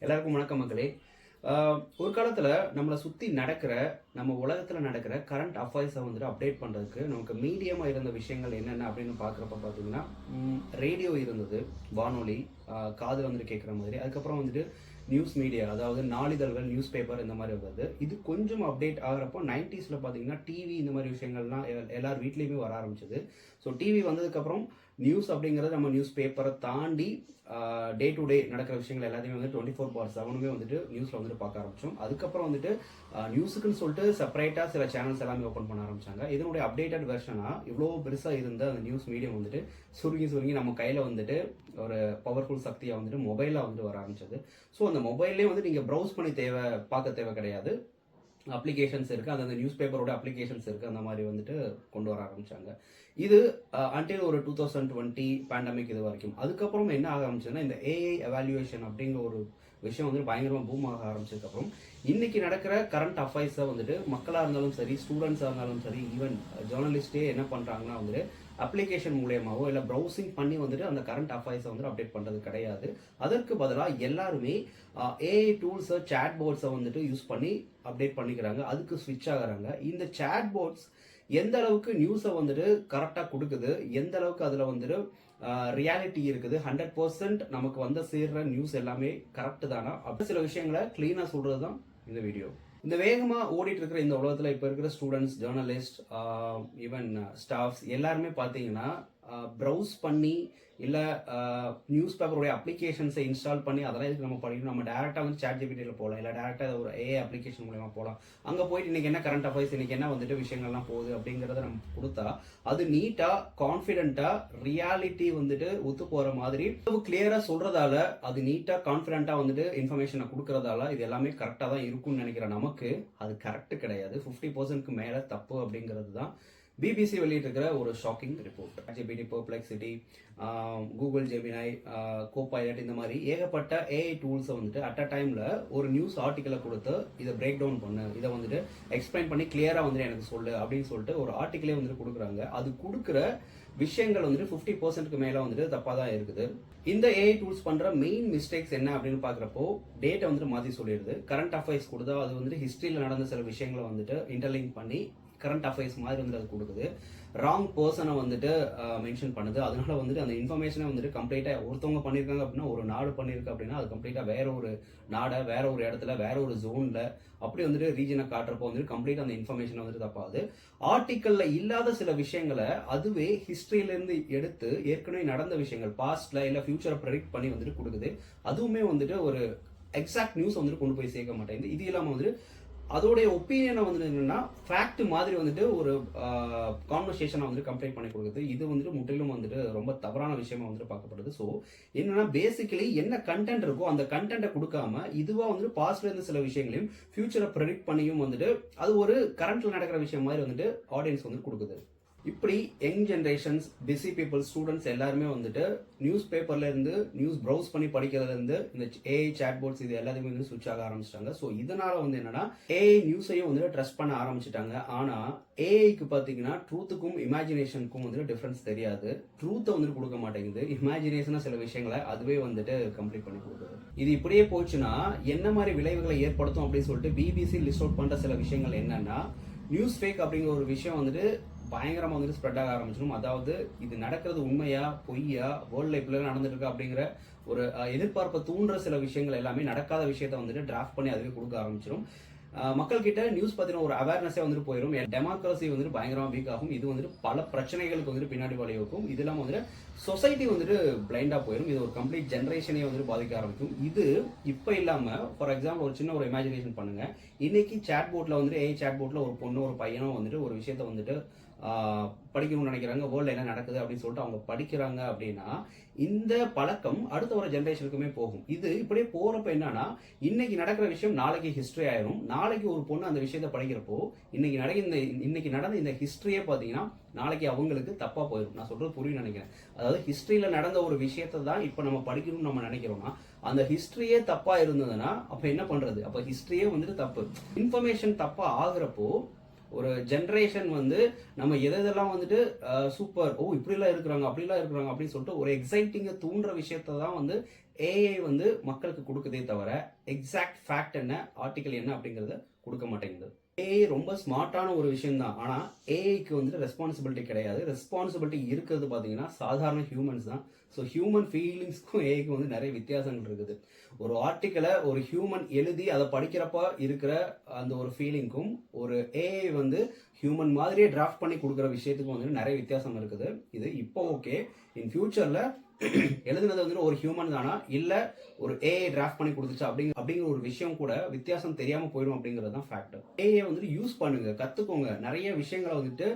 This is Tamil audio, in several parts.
எல்லாருக்கும் வணக்கம் மக்களே. ஒரு காலத்தில் நம்மளை சுற்றி நடக்கிற நம்ம உலகத்தில் நடக்கிற கரண்ட் அஃபேர்ஸை வந்துட்டு அப்டேட் பண்ணுறதுக்கு நமக்கு மீடியமாக இருந்த விஷயங்கள் என்னென்ன அப்படின்னு பார்க்குறப்ப பார்த்தீங்கன்னா ரேடியோ இருந்தது, வானொலி, காது வந்துட்டு கேட்குற மாதிரி. அதுக்கப்புறம் வந்துட்டு நியூஸ் மீடியா, அதாவது நாளிதழ்கள், நியூஸ் பேப்பர் இந்த மாதிரி வருது. இது கொஞ்சம் அப்டேட் ஆகிறப்போ 90s பார்த்தீங்கன்னா டிவி இந்த மாதிரி விஷயங்கள்லாம் எல்லார் வீட்லேயுமே வர ஆரம்பிச்சது. ஸோ டிவி வந்ததுக்கப்புறம் நியூஸ் அப்படிங்கிறது நம்ம நியூஸ் பேப்பரை தாண்டி டே டு டே நடக்கிற விஷயங்கள் எல்லாத்தையுமே வந்து 24/7 வந்துட்டு நியூஸில் வந்துட்டு பார்க்க ஆரம்பித்தோம். அதுக்கப்புறம் வந்துட்டு நியூஸுக்குன்னு சொல்லிட்டு செப்பரேட்டாக சில சேனல்ஸ் எல்லாமே ஓப்பன் பண்ண ஆரம்பித்தாங்க. இதனுடைய அப்டேட்டட் வெர்ஷனாக இவ்வளோ பெருசாக இருந்த அந்த நியூஸ் மீடியம் வந்துட்டு சுருங்கி நம்ம கையில் வந்துட்டு ஒரு பவர்ஃபுல் சக்தியாக வந்துட்டு மொபைலாக வந்துட்டு வர ஆரம்பிச்சது. ஸோ அந்த மொபைல்லே வந்து நீங்கள் ப்ரௌஸ் பண்ணி பார்க்க தேவை கிடையாது. அப்ளிகேஷன்ஸ் இருக்குது, அந்த நியூஸ் பேப்பரோட அப்ளிகேஷன்ஸ் இருக்குது, அந்த மாதிரி வந்துட்டு கொண்டு வர ஆரம்பித்தாங்க. இது அன்டில் ஒரு 2020 பேண்டமிக் இது வரைக்கும். அதுக்கப்புறம் என்ன ஆக ஆரம்பிச்சதுன்னா, இந்த ஏஐ எவாலுவேஷன் அப்படிங்கிற ஒரு விஷயம் வந்து பயங்கரமாக பூம் ஆக ஆரம்பிச்சதுக்கப்புறம் இன்னைக்கு நடக்கிற கரண்ட் அஃபேர்ஸை வந்துட்டு மக்களாக இருந்தாலும் சரி, ஸ்டூடெண்ட்ஸாக இருந்தாலும் சரி, ஈவன் ஜேர்னலிஸ்டே என்ன பண்ணுறாங்கன்னா வந்துட்டு அப்ளிகேஷன் மூலியமாவோ இல்லை ப்ரௌசிங் பண்ணி வந்துட்டு அந்த கரண்ட் அஃபேர்ஸை வந்துட்டு அப்டேட் பண்ணுறது கிடையாது. அதற்கு பதிலாக எல்லாருமே ஏஐ டூல்ஸை, சேட் போர்ட்ஸை வந்துட்டு யூஸ் பண்ணி அப்டேட் பண்ணிக்கிறாங்க, அதுக்கு ஸ்விட்ச் ஆகுறாங்க. இந்த சேட் போர்ட்ஸ் எந்த அளவுக்கு நியூஸை வந்துட்டு கரெக்டாக கொடுக்குது, எந்த அளவுக்கு அதில் வந்துட்டு ரியாலிட்டி இருக்குது, 100% நமக்கு வந்து சேர்ற நியூஸ் எல்லாமே கரெக்டு தானா அப்படி சில விஷயங்களை கிளீனாக சொல்கிறது தான் இந்த வீடியோ. இந்த வேகமாக ஓடிட்டு இருக்கிற இந்த உலகத்தில் இப்போ இருக்கிற ஸ்டூடெண்ட்ஸ், ஜேர்னலிஸ்ட், ஈவன் ஸ்டாஃப்ஸ் எல்லாருமே பார்த்தீங்கன்னா ப்ரௌஸ் பண்ணி இல்லை நியூஸ் பேப்பருடைய அப்ளிகேஷன்ஸை இன்ஸ்டால் பண்ணி அதெல்லாம் இதுக்கு நம்ம படிக்கணும். நம்ம டேரெக்டாக வந்து சாட் ஜிபிடியில் போகலாம், இல்லை டேரெக்டாக ஒரு ஏஐ அப்ளிகேஷன் மூலமா போகலாம். அங்கே போயிட்டு இன்றைக்கி என்ன கரண்ட் அஃபேர்ஸ், இன்றைக்கி என்ன வந்துட்டு விஷயங்கள்லாம் போகுது அப்படிங்கிறத நம்ம கொடுத்தா அது நீட்டாக, கான்ஃபிடென்ட்டாக, ரியாலிட்டி வந்துட்டு ஒத்து போகிற மாதிரி கிளியராக சொல்கிறதால, அது நீட்டாக, கான்ஃபிடென்ட்டாக வந்துட்டு இன்ஃபர்மேஷனை கொடுக்கறதால இது எல்லாமே கரெக்டாக தான் இருக்கும்னு நினைக்கிற நமக்கு அது கரெக்டு கிடையாது. 50%க்கு மேலே தப்பு அப்படிங்கிறது தான் பிபிசி வெளியிட்டிருக்கிற ஒரு shocking report. GPT, Perplexity, Google Gemini, Copilot இந்த மாதிரி ஏகப்பட்ட ஏஐ டூல்ஸை வந்துட்டு அட் அ டைமில் ஒரு நியூஸ் ஆர்டிக்கலை கொடுத்து இதை பிரேக் டவுன் பண்ணு, இதை வந்துட்டு எக்ஸ்பிளைன் பண்ணி கிளியராக வந்துட்டு எனக்கு சொல்லு அப்படின்னு சொல்லிட்டு ஒரு ஆர்டிக்கலே வந்துட்டு கொடுக்குறாங்க. அது கொடுக்குற விஷயங்கள் வந்துட்டு 50%க்கு மேலே வந்துட்டு தப்பாக தான் இருக்குது. இந்த ஏஐ டூல்ஸ் பண்ணுற மெயின் மிஸ்டேக்ஸ் என்ன அப்படின்னு பார்க்குறப்போ, டேட்டை வந்துட்டு மாற்றி சொல்லிடுது. கரண்ட் அஃபேர்ஸ் கொடுத்தா அது வந்துட்டு ஹிஸ்ட்ரியில் நடந்த சில விஷயங்களை வந்துட்டு இன்டர்லிங்க் பண்ணி கரண்ட் அஃபேர்ஸ் மாதிரி வந்து அது கொடுக்குது. ராங் பர்சனை வந்துட்டு மென்ஷன் பண்ணுது. அதனால வந்துட்டு அந்த இன்ஃபர்மேஷனை வந்துட்டு கம்ப்ளீட்டாக ஒருத்தவங்க பண்ணியிருக்காங்க அப்படின்னா, ஒரு நாடு பண்ணியிருக்கு அப்படின்னா அது கம்ப்ளீட்டாக வேற ஒரு நாடை, வேற ஒரு இடத்துல, வேற ஒரு ஜோனில் அப்படி வந்துட்டு ரீஜனை காட்டுறப்போ வந்துட்டு கம்ப்ளீட்டாக அந்த இன்ஃபர்மேஷன் வந்துட்டு தப்பாது. ஆர்டிக்கலில் இல்லாத சில விஷயங்களை அதுவே ஹிஸ்ட்ரியிலேருந்து எடுத்து ஏற்கனவே நடந்த விஷயங்கள், பாஸ்ட்ல இல்லை ஃபியூச்சரை ப்ரெடிக்ட் பண்ணி வந்துட்டு கொடுக்குது. அதுவுமே வந்துட்டு ஒரு எக்ஸாக்ட் நியூஸ் வந்துட்டு கொண்டு போய் சேர்க்க மாட்டேங்குது. இது இல்லாமல் வந்துட்டு அதோடைய ஒப்பீனியனை வந்துட்டு என்னன்னா ஃபேக்ட் மாதிரி வந்துட்டு ஒரு கான்வர்சேஷனை வந்துட்டு கம்ப்ளீட் பண்ணி கொடுக்குது. இது வந்துட்டு முற்றிலும் வந்துட்டு ரொம்ப தவறான விஷயமா வந்துட்டு பார்க்கப்படுது. ஸோ என்னன்னா பேசிக்கலி என்ன கண்டென்ட் இருக்கோ அந்த கண்டென்ட்டை கொடுக்காம இதுவா வந்துட்டு பாஸ்ட்ல இருந்து சில விஷயங்களையும் ஃபியூச்சரை ப்ரெடிக்ட் பண்ணியும் வந்துட்டு அது ஒரு கரண்ட்ல நடக்கிற விஷயம் மாதிரி வந்துட்டு ஆடியன்ஸ் வந்துட்டு கொடுக்குது. இப்படி young generations, busy people, students எல்லாருமே வந்துட்டு நியூஸ் பேப்பர்ல இருந்து, நியூஸ் ப்ரௌஸ் பண்ணி படிக்கிறதுல இருந்து இந்த ஏஐ சேட் போர்ட்ஸ் இது எல்லாத்தையுமே வந்து சுவிட்ச் ஆக ஆரம்பிச்சிட்டாங்க. ஸோ இதனால வந்து என்னன்னா ஏஐ நியூஸையும் வந்துட்டு ட்ரஸ்ட் பண்ண ஆரம்பிச்சிட்டாங்க. ஆனா ஏஐக்கு பார்த்தீங்கன்னா ட்ரூத்துக்கும் இமேஜினேஷனுக்கும் வந்துட்டு டிஃபரன்ஸ் தெரியாது. ட்ரூத்தை வந்துட்டு கொடுக்க மாட்டேங்குது, இமேஜினேஷனா சில விஷயங்களை அதுவே வந்துட்டு கம்ப்ளீட் பண்ணி கொடுக்குது. இது இப்படியே போச்சுன்னா என்ன மாதிரி விளைவுகளை ஏற்படுத்தும் அப்படின்னு சொல்லிட்டு பிபிசி லிஸ்ட் அவுட் பண்ற சில விஷயங்கள் என்னன்னா, நியூஸ் ஃபேக் அப்படிங்கிற ஒரு விஷயம் வந்துட்டு பயங்கரமாக வந்துட்டு ஸ்ப்ரெட் ஆக ஆரம்பிச்சிடும். அதாவது இது நடக்கிறது உண்மையா பொய்யா, வேர்ல்ட் லைஃப்ல நடந்துட்டு இருக்கா அப்படிங்கிற ஒரு எதிர்பார்ப்பை தூண்டுற சில விஷயங்கள் எல்லாமே நடக்காத விஷயத்த வந்துட்டு டிராஃப்ட் பண்ணி அதுவே கொடுக்க ஆரம்பிச்சிடும். மக்கள் கிட்ட நியூஸ் பத்தின ஒரு அவேர்னஸே வந்துட்டு போயிடும். டெமோக்ரஸி வந்துட்டு பயங்கரமாக வீக் ஆகும். இது வந்துட்டு பல பிரச்சனைகளுக்கு வந்துட்டு பின்னாடி வழிவகுக்கும். இது இல்லாமல் வந்துட்டு சொசைட்டி வந்துட்டு பிளைண்டா போயிடும். இது ஒரு கம்ப்ளீட் ஜென்ரேஷனே வந்துட்டு பாதிக்க ஆரம்பிக்கும். இது இப்போ இல்லாமல் ஃபார் எக்ஸாம்பிள் ஒரு சின்ன ஒரு இமேஜினேஷன் பண்ணுங்க. இன்னைக்கு சேட் போர்ட்ல வந்துட்டு ஏஐ சேட் போர்ட்ல ஒரு பொண்ணு, ஒரு பையனும் வந்துட்டு ஒரு விஷயத்த வந்துட்டு படிக்கணும்னு நினைக்கிறாங்க, வேர்ல்டில் என்ன நடக்குது அப்படின்னு சொல்லிட்டு அவங்க படிக்கிறாங்க அப்படின்னா இந்த பழக்கம் அடுத்த ஒரு ஜென்ரேஷனுக்குமே போகும். இது இப்படியே போறப்ப என்னன்னா இன்னைக்கு நடக்கிற விஷயம் நாளைக்கு ஹிஸ்டரி ஆயிரும். நாளைக்கு ஒரு பொண்ணு அந்த விஷயத்த படிக்கிறப்போ இன்னைக்கு நடந்த இந்த ஹிஸ்டரியே பார்த்தீங்கன்னா நாளைக்கு அவங்களுக்கு தப்பா போயிடும். நான் சொல்றது புரியும் நினைக்கிறேன். அதாவது ஹிஸ்டரியில நடந்த ஒரு விஷயத்தை தான் இப்போ நம்ம படிக்கணும்னு நம்ம நினைக்கிறோம்னா அந்த ஹிஸ்டரியே தப்பா இருந்ததுன்னா அப்ப என்ன பண்றது? அப்ப ஹிஸ்டரியே வந்துட்டு தப்பு. இன்ஃபர்மேஷன் தப்பா ஆகுறப்போ ஒரு ஜென்ரேஷன் வந்து நம்ம எதெல்லாம் வந்துட்டு சூப்பர், ஓ இப்படிலாம் இருக்கிறாங்க, அப்படிலாம் இருக்கிறாங்க அப்படின்னு சொல்லிட்டு ஒரு எக்ஸைட்டிங்கை தூண்டுற விஷயத்த தான் வந்து ஏஐ வந்து மக்களுக்கு கொடுக்குதே தவிர எக்ஸாக்ட் ஃபேக்ட் என்ன, ஆர்டிக்கல் என்ன அப்படிங்கிறத கொடுக்க மாட்டேங்குது. ஏஐ ரொம்ப ஸ்மார்ட்டான ஒரு விஷயம் தான். ஆனால் ஏஐக்கு வந்துட்டு ரெஸ்பான்சிபிலிட்டி கிடையாது. ரெஸ்பான்சிபிலிட்டி இருக்கிறது பார்த்தீங்கன்னா சாதாரண ஹியூமன்ஸ் தான். ஸோ ஹியூமன் ஃபீலிங்ஸ்க்கும் ஏஐக்கும் வந்து நிறைய வித்தியாசங்கள் இருக்குது. ஒரு ஆர்டிக்கலை ஒரு ஹியூமன் எழுதி அதை படிக்கிறப்ப இருக்கிற அந்த ஒரு ஃபீலிங்க்கும் ஒரு ஏஐ வந்து ஹியூமன் மாதிரியே டிராஃப்ட் பண்ணி கொடுக்குற விஷயத்துக்கும் வந்து நிறைய வித்தியாசம் இருக்குது. இது இப்போ ஓகே. இன் ஃபியூச்சரில் எழுதுனது வந்து ஒரு ஹியூமன் தானா இல்லை ஒரு ஏஐ டிராஃப்ட் பண்ணி கொடுத்துச்சா அப்படிங்கிற ஒரு விஷயம் கூட வித்தியாசம் தெரியாம போயிடும் அப்படிங்கிறது தான் ஃபேக்ட். ஏஐ வந்துட்டு யூஸ் பண்ணுங்க, கத்துக்கோங்க. நிறைய விஷயங்களை வந்துட்டு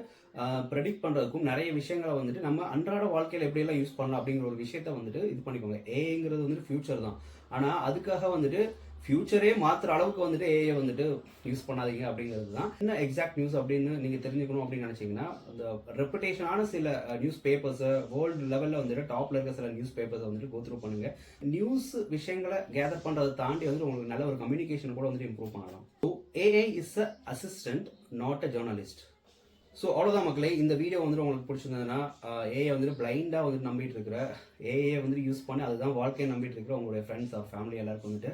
ப்ரெடிக்ட் பண்றதுக்கும் நிறைய விஷயங்களை வந்துட்டு நம்ம அன்றாட வாழ்க்கையில எப்படியெல்லாம் யூஸ் பண்ணலாம் அப்படிங்கிற ஒரு விஷயத்த வந்துட்டு இது பண்ணிக்கோங்க. ஏஐங்கிறது வந்துட்டு ஃபியூச்சர் தான். ஆனா அதுக்காக வந்துட்டு ஃபியூச்சரே மாத்துற அளவுக்கு வந்துட்டு ஏஐ வந்துட்டு யூஸ் பண்ணாதீங்க அப்படிங்கிறது தான். என்ன எக்ஸாக்ட் நியூஸ் அப்படின்னு நீங்க தெரிஞ்சுக்கணும் அப்படின்னு நினைச்சீங்கன்னா, அந்த ரெப்புடேஷனான சில நியூஸ் பேப்பர்ஸை வேர்ல்டு லெவலில் வந்துட்டு டாப்ல இருக்க சில நியூஸ் பேப்பர்ஸை வந்துட்டு கோத்ரூ பண்ணுங்க. நியூஸ் விஷயங்களை கேதர் பண்றதை தாண்டி வந்துட்டு உங்களுக்கு நல்ல ஒரு கம்யூனிகேஷன் கூட வந்துட்டு இம்ப்ரூவ் பண்ணலாம். So AI is a assistant, not a journalist. So அவ்வளோதான் மக்களே. இந்த வீடியோ வந்துட்டு உங்களுக்கு பிடிச்சிருந்ததுன்னா, ஏஐ வந்துட்டு பிளைண்டாக வந்துட்டு நம்பிட்டு இருக்கிற, ஏஐ வந்துட்டு யூஸ் பண்ணி அதுதான் வாழ்க்கையை நம்பிட்டு இருக்கிற உங்களுடைய ஃப்ரெண்ட்ஸ் ஆர் ஃபேமிலி எல்லாருக்கும் வந்துட்டு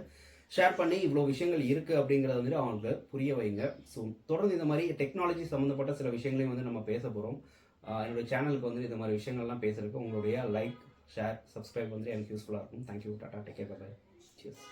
ஷேர் பண்ணி இவ்வளோ விஷயங்கள் இருக்குது அப்படிங்கிறத வந்துட்டு அவங்களுக்கு புரிய வைங்க. ஸோ தொடர்ந்து இந்த மாதிரி டெக்னாலஜி சம்மந்தப்பட்ட சில விஷயங்களையும் வந்து நம்ம பேச போகிறோம். என்னுடைய சேனலுக்கு வந்து இந்த மாதிரி விஷயங்கள்லாம் பேசுறதுக்கு உங்களுடைய லைக், ஷேர், சப்ஸ்கிரைப் வந்து எனக்கு யூஸ்ஃபுல்லாக இருக்கும். Thank you. Tata, take care, bye. Cheers.